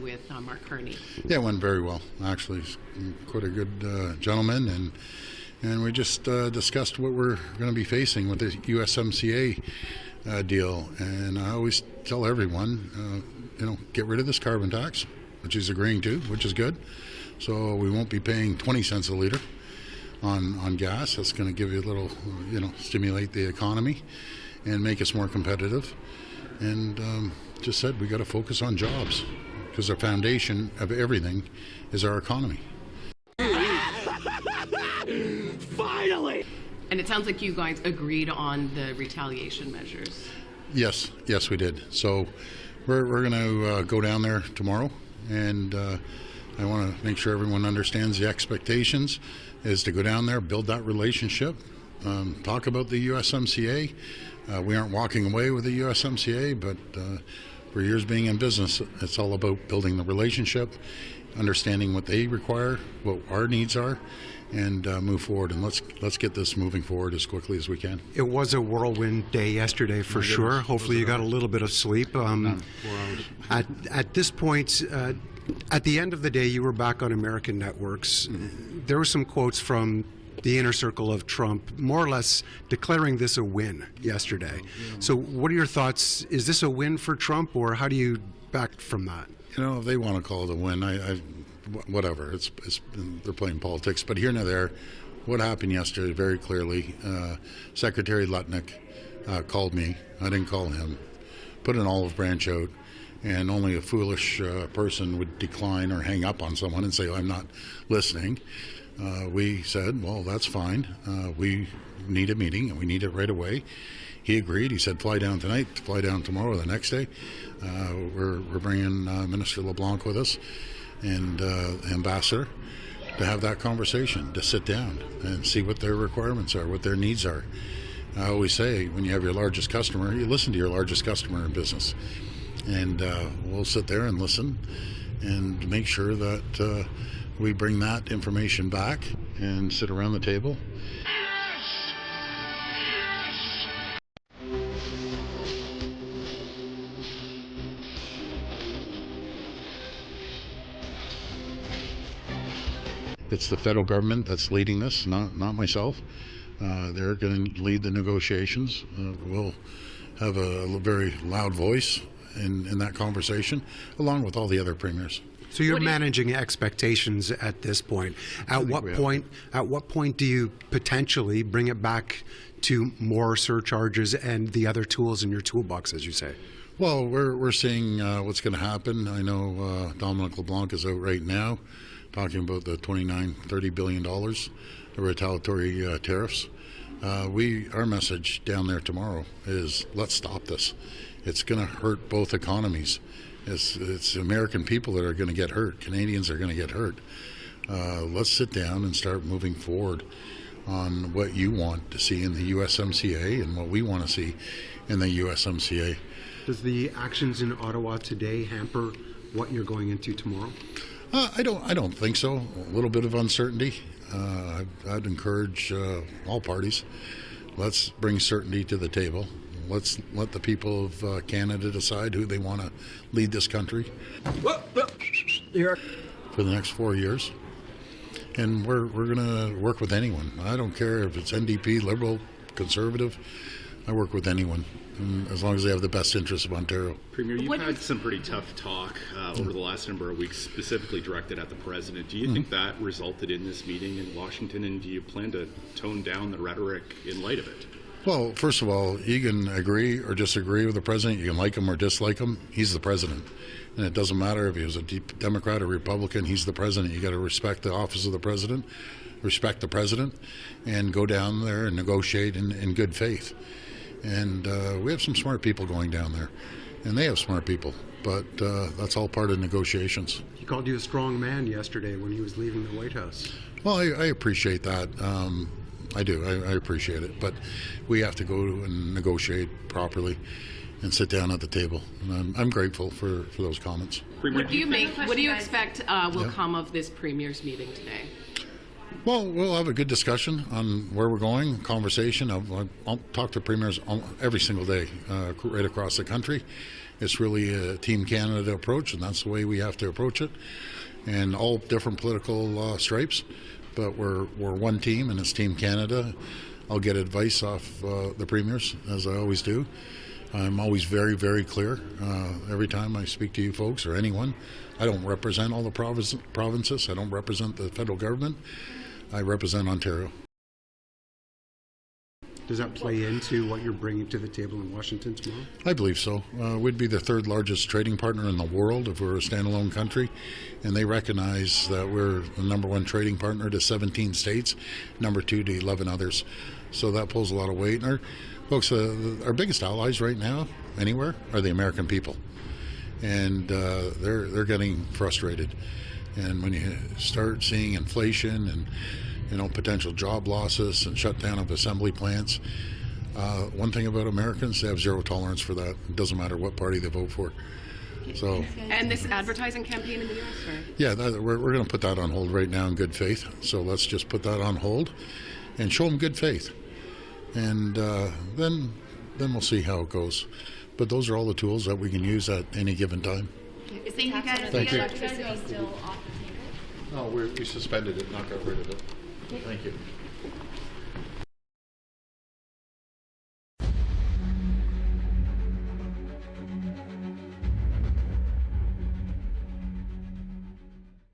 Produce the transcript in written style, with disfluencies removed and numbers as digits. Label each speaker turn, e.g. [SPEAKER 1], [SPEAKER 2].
[SPEAKER 1] with Mark Carney?
[SPEAKER 2] Yeah, it went very well. Actually, he's quite a good gentleman, and we just discussed what we're going to be facing with the USMCA deal. And I always tell everyone, get rid of this carbon tax, which he's agreeing to, which is good. So we won't be paying 20 cents a liter on gas. That's going to give you a little, stimulate the economy and make us more competitive. And just said we got to focus on jobs because the foundation of everything is our economy.
[SPEAKER 3] Finally!
[SPEAKER 1] And it sounds like you guys agreed on the retaliation measures.
[SPEAKER 2] Yes, we did. So we're going to go down there tomorrow, and I want to make sure everyone understands the expectations is to go down there, build that relationship, talk about the USMCA. We aren't walking away with the USMCA, but for years being in business, it's all about building the relationship, understanding what they require, what our needs are, and move forward. And let's get this moving forward as quickly as we can.
[SPEAKER 4] It was a whirlwind day yesterday for sure. Hopefully you got a little bit of sleep. 4 hours. At this point, at the end of the day, you were back on American networks. Mm-hmm. There were some quotes from the inner circle of Trump, more or less declaring this a win yesterday. Yeah. So what are your thoughts? Is this a win for Trump, or how do you back from that?
[SPEAKER 2] If they want to call it a win, whatever. It's they're playing politics. But here and there, what happened yesterday very clearly, Secretary Lutnick called me. I didn't call him. Put an olive branch out. And only a foolish person would decline or hang up on someone and say, I'm not listening. We said, well, that's fine. We need a meeting, and we need it right away. He agreed. He said, fly down tonight, fly down tomorrow, the next day. We're bringing Minister LeBlanc with us and the ambassador to have that conversation, to sit down and see what their requirements are, what their needs are. I always say, when you have your largest customer, you listen to your largest customer in business. And we'll sit there and listen and make sure that we bring that information back and sit around the table. It's the federal government that's leading this, not myself. They're going to lead the negotiations. We'll have a very loud voice in that conversation, along with all the other premiers.
[SPEAKER 4] So you're managing expectations at this point. At what point do you potentially bring it back to more surcharges and the other tools in your toolbox, as you say?
[SPEAKER 2] Well, we're seeing what's going to happen. I know Dominic LeBlanc is out right now talking about the $29-30 billion, the retaliatory tariffs. Our message down there tomorrow is let's stop this. It's going to hurt both economies. It's American people that are going to get hurt. Canadians are going to get hurt. Let's sit down and start moving forward on what you want to see in the USMCA and what we want to see in the USMCA.
[SPEAKER 4] Does the actions in Ottawa today hamper what you're going into tomorrow?
[SPEAKER 2] I don't think so. A little bit of uncertainty. I'd encourage all parties. Let's bring certainty to the table. Let's let the people of Canada decide who they want to lead this country for the next 4 years. And we're going to work with anyone. I don't care if it's NDP, Liberal, Conservative. I work with anyone, as long as they have the best interests of Ontario.
[SPEAKER 5] Premier, you've had some pretty tough talk over the last number of weeks, specifically directed at the president. Do you think that resulted in this meeting in Washington, and do you plan to tone down the rhetoric in light of it?
[SPEAKER 2] Well, first of all, you can agree or disagree with the president. You can like him or dislike him. He's the president. And it doesn't matter if he was a Democrat or Republican. He's the president. You got to respect the office of the president, respect the president, and go down there and negotiate in good faith. And we have some smart people going down there, and they have smart people. But that's all part of negotiations.
[SPEAKER 4] He called you a strong man yesterday when he was leaving the White House.
[SPEAKER 2] Well, I appreciate that. I do. I appreciate it. But we have to go and negotiate properly and sit down at the table. And I'm grateful for those comments.
[SPEAKER 1] What do you expect will come of this Premier's meeting today?
[SPEAKER 2] Well, we'll have a good discussion on where we're going, conversation. I'll talk to premiers every single day right across the country. It's really a Team Canada approach, and that's the way we have to approach it. And all different political stripes, but we're one team, and it's Team Canada. I'll get advice off the premiers, as I always do. I'm always very, very clear every time I speak to you folks or anyone. I don't represent all the provinces. I don't represent the federal government. I represent Ontario.
[SPEAKER 4] Does that play into what you're bringing to the table in Washington tomorrow?
[SPEAKER 2] I believe so. We'd be the third largest trading partner in the world if we were a standalone country, and they recognize that we're the number one trading partner to 17 states, number two to 11 others. So that pulls a lot of weight. And our biggest allies right now, anywhere, are the American people, and they're getting frustrated. And when you start seeing inflation and potential job losses and shutdown of assembly plants, one thing about Americans, they have zero tolerance for that. It doesn't matter what party they vote for. So,
[SPEAKER 1] And this advertising campaign in the U.S., or?
[SPEAKER 2] yeah, we're going to put that on hold right now in good faith. So let's just put that on hold and show them good faith, and then we'll see how it goes. But those are all the tools that we can use at any given time.
[SPEAKER 6] Thank you guys.
[SPEAKER 2] Thank you.
[SPEAKER 6] Electricity still off the table?
[SPEAKER 2] No, we suspended it, not got rid of it. Thank you.